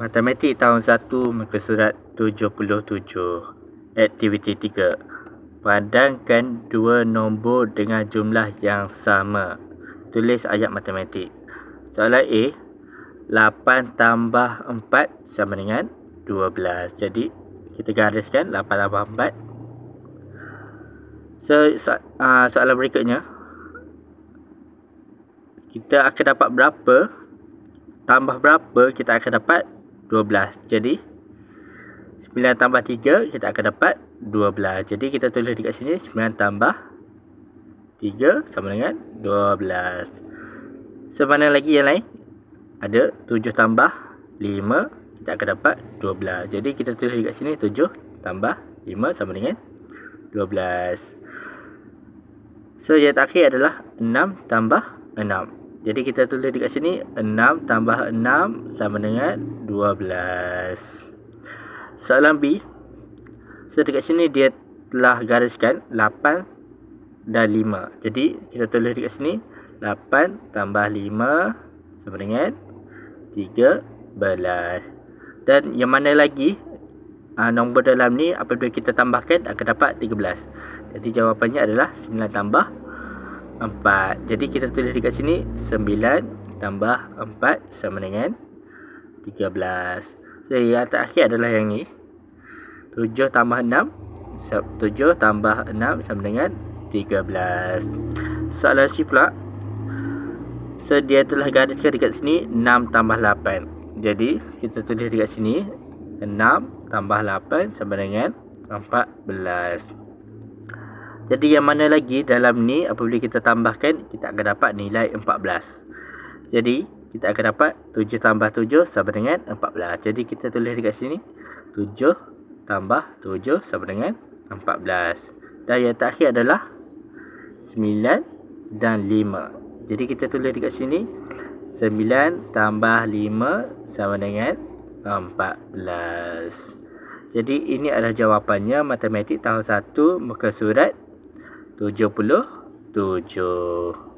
Matematik tahun 1 muka surat 77. Aktiviti 3. Padankan dua nombor dengan jumlah yang sama. Tulis ayat matematik. Soalan A, 8 tambah 4 sama dengan 12. Jadi kita gariskan 8 tambah 4. Soalan berikutnya, kita akan dapat berapa, tambah berapa kita akan dapat 12. Jadi 9 tambah 3 kita akan dapat 12. Jadi kita tulis dekat sini 9 tambah 3 sama dengan 12. Semana lagi yang lain? Ada 7 tambah 5 kita akan dapat 12. Jadi kita tulis dekat sini 7 tambah 5 sama dengan 12. So yang terakhir adalah 6 tambah 6. Jadi kita tulis dekat sini 6 tambah 6 sama dengan 12. Soalan B. So dekat sini dia telah gariskan 8 dan 5. Jadi kita tulis dekat sini 8 tambah 5 sama dengan 13. Dan yang mana lagi nombor dalam ni apabila kita tambahkan akan dapat 13. Jadi jawapannya adalah 9 tambah 4. Jadi kita tulis dekat sini 9 tambah 4 sama dengan 13. So yang terakhir adalah yang ni. 7 tambah 6 7 tambah 6 sama dengan 13. Soalan C pula. So dia telah gariskan dekat sini 6 tambah 8. Jadi kita tulis dekat sini 6 tambah 8 sama dengan 14. Jadi yang mana lagi dalam ni apabila kita tambahkan kita akan dapat nilai 14. Jadi kita akan dapat 7 tambah 7 sama dengan 14. Jadi kita tulis dekat sini 7 tambah 7 sama dengan 14. Dan yang terakhir adalah 9 dan 5. Jadi kita tulis dekat sini 9 tambah 5 sama dengan 14. Jadi ini adalah jawapannya matematik tahun 1 muka surat 77.